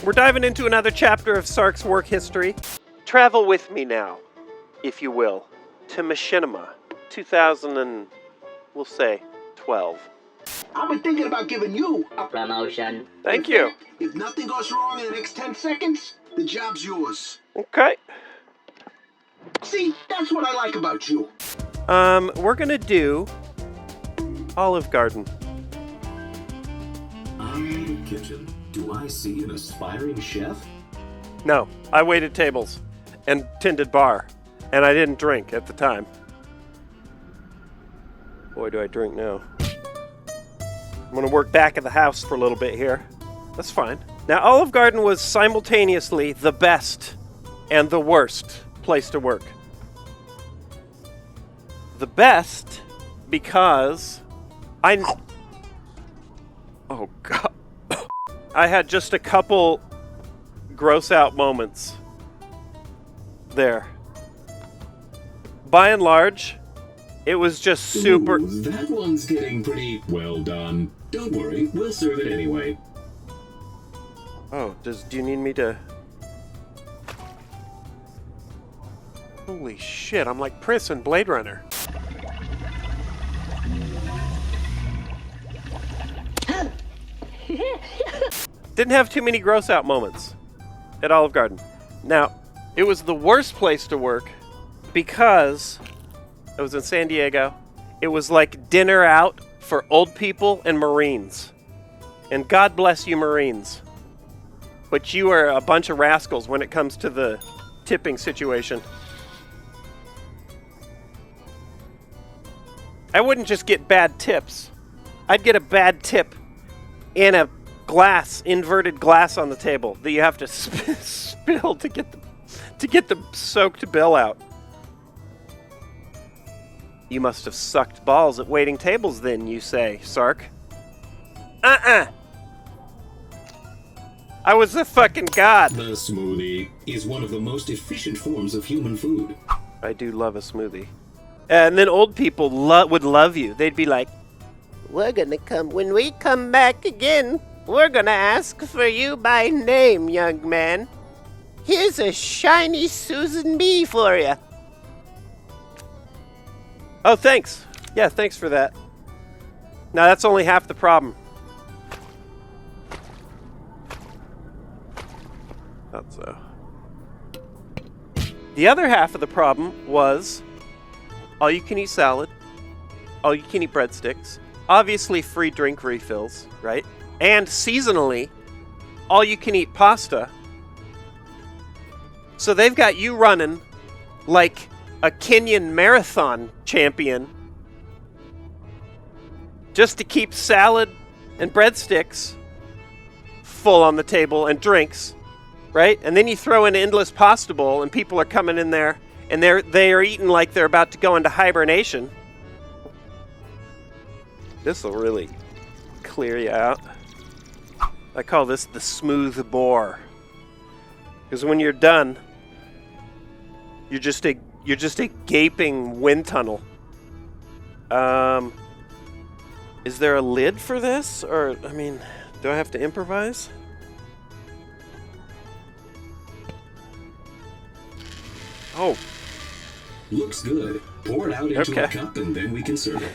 We're diving into another chapter of Sark's work history. Travel with me now, if you will, to Machinima, 2000 and, we'll say, 12. I've been thinking about giving you a promotion. Thank you. If nothing goes wrong in the next 10 seconds, the job's yours. Okay. See, that's what I like about you. We're gonna do Olive Garden. I'm in the kitchen. Do I see an aspiring chef? No, I waited tables and tended bar, and I didn't drink at the time. Boy, do I drink now. I'm gonna work back at the house for a little bit here. That's fine. Now, Olive Garden was simultaneously the best and the worst place to work. The best because oh God. I had just a couple gross out moments there. By and large, it was just super... Ooh, that one's getting pretty well done. Don't worry, we'll serve it anyway. Oh, do you need me to... Holy shit, I'm like Pris in Blade Runner. Didn't have too many gross out moments at Olive Garden. Now, it was the worst place to work because it was in San Diego. It was like dinner out for old people and Marines. And God bless you, Marines. But you are a bunch of rascals when it comes to the tipping situation. I wouldn't just get bad tips. I'd get a bad tip in a inverted glass on the table that you have to spill to get the soaked bill out. You must have sucked balls at waiting tables then, you say, Sark. I was a fucking god. The smoothie is one of the most efficient forms of human food. I do love a smoothie. And then old people would love you. They'd be like, when we come back again, we're gonna ask for you by name, young man. Here's a shiny Susan B for you. Oh, thanks. Yeah, thanks for that. Now, that's only half the problem. Thought so. The other half of the problem was all-you-can-eat salad, all-you-can-eat breadsticks, obviously free drink refills, right? And seasonally, all-you-can-eat pasta. So they've got you running like a Kenyan marathon champion just to keep salad and breadsticks full on the table and drinks, right? And then you throw in an endless pasta bowl and people are coming in there and they are eating like they're about to go into hibernation. This will really clear you out. I call this the smooth bore. Because when you're done, you're just a gaping wind tunnel. Is there a lid for this? Or, I mean, do I have to improvise? Oh. Looks good. Pour it out into a cup and then we can serve it.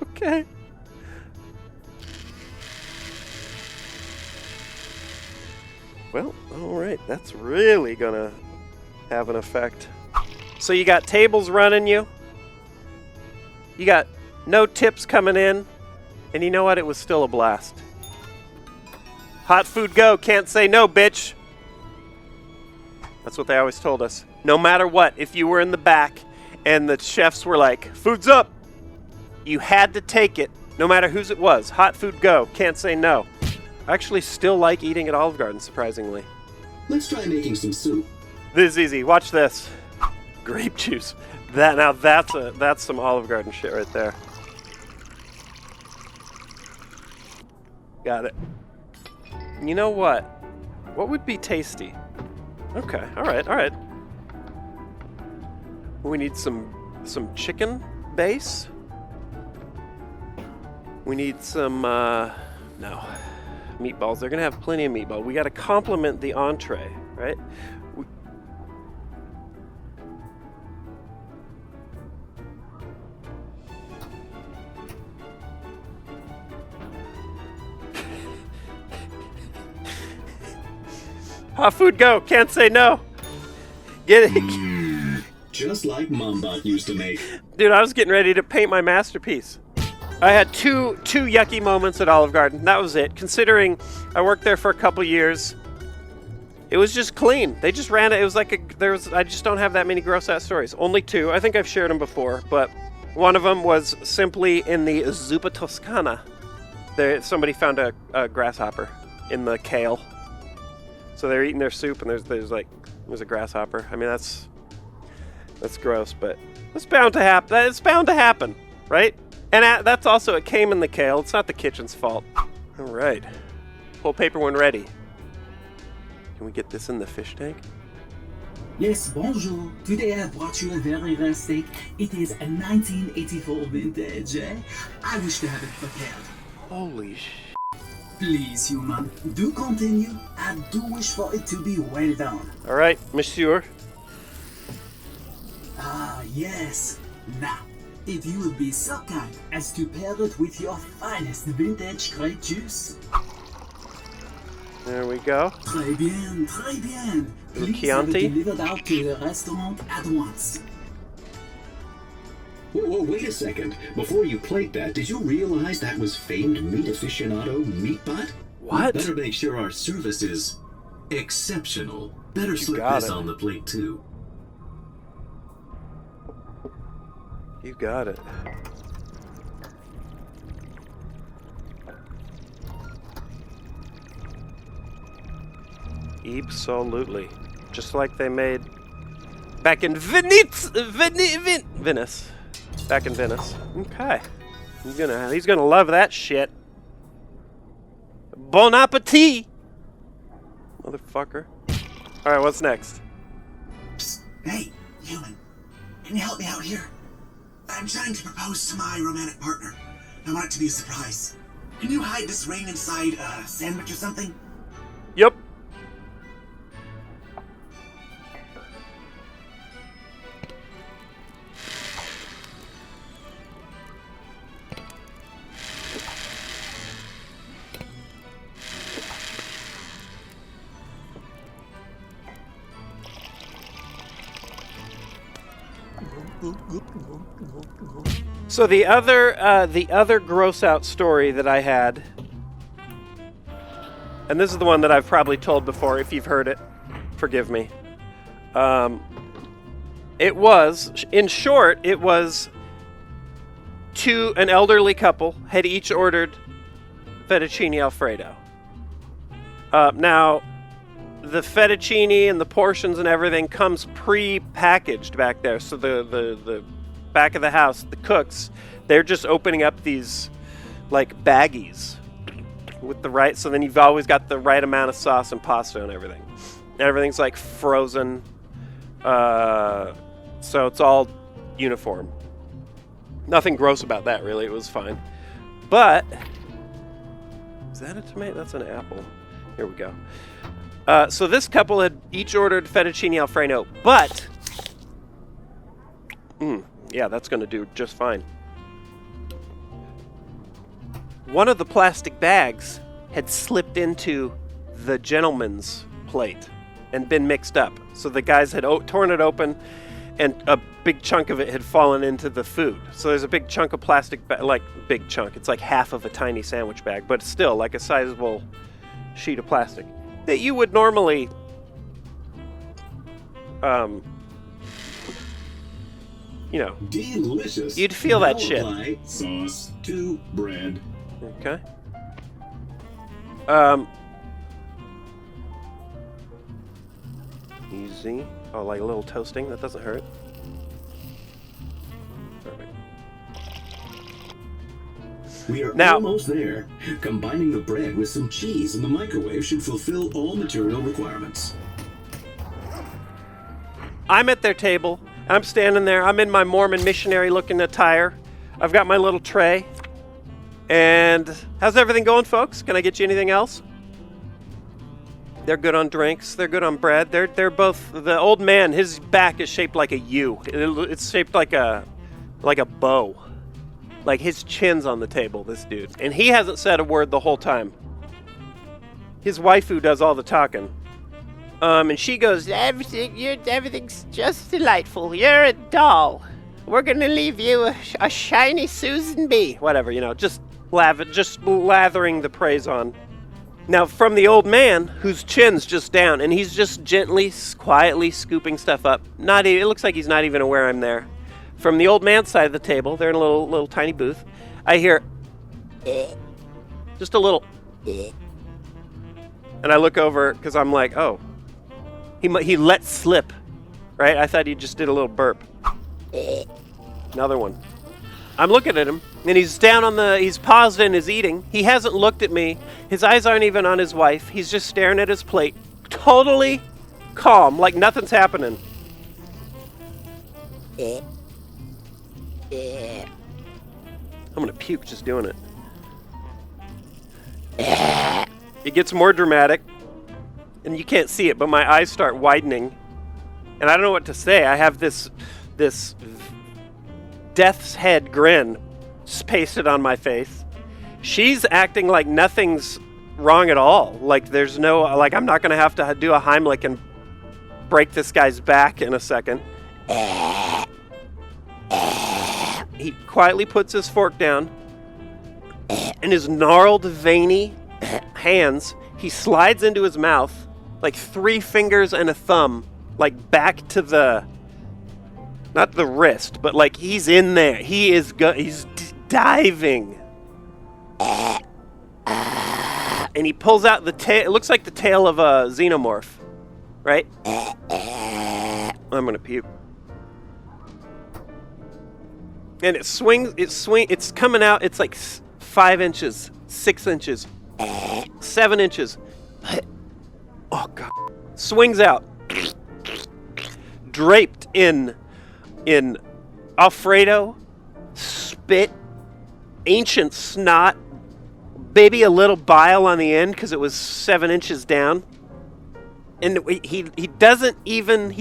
Okay. Well, alright, that's really gonna have an effect. So you got tables running you. You got no tips coming in. And you know what? It was still a blast. Hot food go, can't say no, bitch. That's what they always told us. No matter what, if you were in the back and the chefs were like, food's up, you had to take it, no matter whose it was. Hot food go, can't say no. I actually still like eating at Olive Garden, surprisingly. Let's try making some soup. This is easy. Watch this. Grape juice. That's some Olive Garden shit right there. Got it. You know what? What would be tasty? Okay, alright. We need some chicken base. We need some, no. meatballs. They're gonna have plenty of meatball. We gotta complement the entree, right? Hot food, go! Can't say no. Get it, Just like Mombot used to make. dude. I was getting ready to paint my masterpiece. I had two yucky moments at Olive Garden. That was it. Considering I worked there for a couple years, it was just clean. They just ran it. It was like I just don't have that many gross out stories. Only two. I think I've shared them before, but one of them was simply in the Zuppa Toscana. Somebody found a grasshopper in the kale. So they're eating their soup, and there's a grasshopper. I mean, that's gross, but it's bound to happen. It's bound to happen, right? And that's also, it came in the kale. It's not the kitchen's fault. All right, pull paper when ready. Can we get this in the fish tank? Yes, bonjour. Today I brought you a very rare steak. It is a 1984 vintage. I wish to have it prepared. Holy sh! Please, human, do continue. I do wish for it to be well done. All right, monsieur. Ah, yes. Now, if you would be so kind as to pair it with your finest vintage grape juice. There we go. Très bien, très bien. Little Please have it Chianti. delivered out to the restaurant at once. Whoa, wait a second. Before you plate that, did you realize that was famed meat aficionado Meatbot? What? We better make sure our service is exceptional. Better slip got this it. on the plate too. You got it. Absolutely. Just like they made back in Venice. Back in Venice. Okay. He's gonna love that shit. Bon appetit, motherfucker. All right, what's next? Psst. Hey, human. Can you help me out here? I'm trying to propose to my romantic partner. I want it to be a surprise. Can you hide this ring inside a sandwich or something? Yep. So the other gross out story that I had, and this is the one that I've probably told before. If you've heard it, forgive me. It was, in short, it was an elderly couple had each ordered fettuccine Alfredo. Now, the fettuccine and the portions and everything comes pre-packaged back there. So the back of the house, the cooks, they're just opening up these like baggies with the right. So then you've always got the right amount of sauce and pasta and everything. Everything's like frozen. So it's all uniform. Nothing gross about that, really. It was fine. But is that a tomato? That's an apple. Here we go. So this couple had each ordered fettuccine Alfredo, but yeah, that's going to do just fine. One of the plastic bags had slipped into the gentleman's plate and been mixed up. So the guys had torn it open, and a big chunk of it had fallen into the food. So there's a big chunk of plastic, like big chunk. It's like half of a tiny sandwich bag, but still like a sizable sheet of plastic that you would normally you know, Delicious. you'd feel that Now shit. apply sauce to bread. Okay. Easy. Oh, like a little toasting. That doesn't hurt. Perfect. We are Now- almost there. Combining the bread with some cheese in the microwave should fulfill all material requirements. I'm at their table. I'm standing there. I'm in my Mormon missionary-looking attire. I've got my little tray. And how's everything going, folks? Can I get you anything else? They're good on drinks. They're good on bread. They're both. The old man, his back is shaped like a U. It's shaped like a bow. Like his chin's on the table, this dude. And he hasn't said a word the whole time. His waifu does all the talking. And she goes, everything's just delightful. You're a doll. We're gonna leave you a shiny Susan B. Whatever, just lathering the praise on. Now, from the old man, whose chin's just down, and he's just gently, quietly scooping stuff up. It looks like he's not even aware I'm there. From the old man's side of the table, they're in a little tiny booth. I hear, just a little, and I look over because I'm like, oh, he let slip, right? I thought he just did a little burp. Another one. I'm looking at him, and he's he's paused in his eating. He hasn't looked at me. His eyes aren't even on his wife. He's just staring at his plate, totally calm, like nothing's happening. I'm gonna puke just doing it. It gets more dramatic, and you can't see it, but my eyes start widening, and I don't know what to say. I have this death's head grin pasted on my face. She's acting like nothing's wrong at all. Like there's no, like I'm not going to have to do a Heimlich and break this guy's back in a second. He quietly puts his fork down. In his gnarled, veiny hands, he slides into his mouth like 3 fingers and a thumb, like back to the, not the wrist, but like he's in there. He is he's diving. And he pulls out the tail. It looks like the tail of a xenomorph, right? I'm gonna puke. And it swings. It's coming out. It's like 5 inches, 6 inches, 7 inches. Oh god! Swings out, draped in Alfredo, spit, ancient snot, maybe a little bile on the end because it was 7 inches down. And he doesn't even,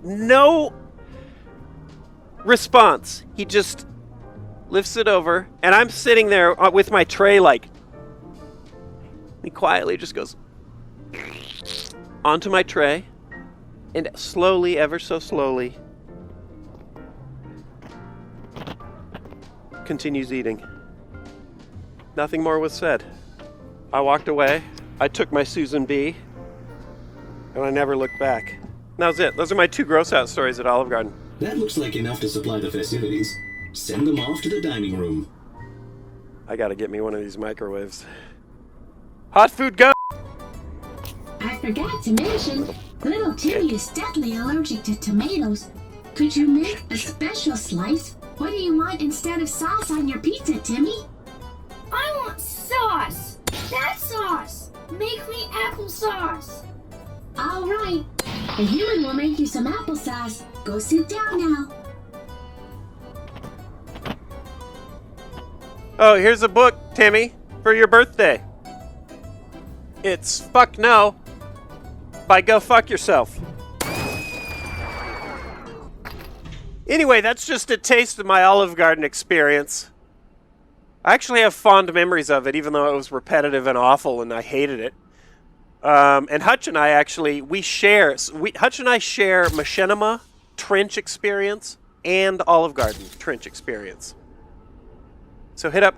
no response. He just lifts it over, and I'm sitting there with my tray he quietly just goes onto my tray, and slowly, ever so slowly, continues eating. Nothing more was said. I walked away. I took my Susan B. And I never looked back. And that was it. Those are my 2 gross out stories at Olive Garden. That looks like enough to supply the festivities. Send them off to the dining room. I gotta get me one of these microwaves. Hot food go! I forgot to mention, little Timmy is deathly allergic to tomatoes. Could you make a special slice? What do you want instead of sauce on your pizza, Timmy? I want sauce! That sauce! Make me applesauce! All right. The human will make you some applesauce. Go sit down now. Oh, here's a book, Timmy, for your birthday. It's Fuck No by Go Fuck Yourself. Anyway, that's just a taste of my Olive Garden experience. I actually have fond memories of it, even though it was repetitive and awful and I hated it. And Hutch and I actually, Hutch and I share machinima trench experience and Olive Garden trench experience. So hit up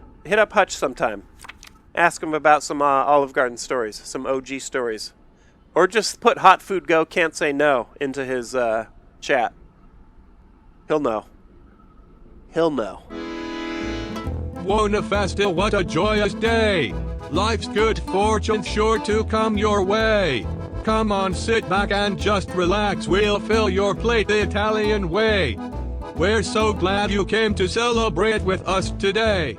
Hutch sometime. Ask him about some Olive Garden stories, some OG stories. Or just put Hot Food Go Can't Say No into his chat. He'll know. He'll know. Buona festa, what a joyous day! Life's good fortune sure to come your way. Come on, sit back and just relax, we'll fill your plate the Italian way. We're so glad you came to celebrate with us today.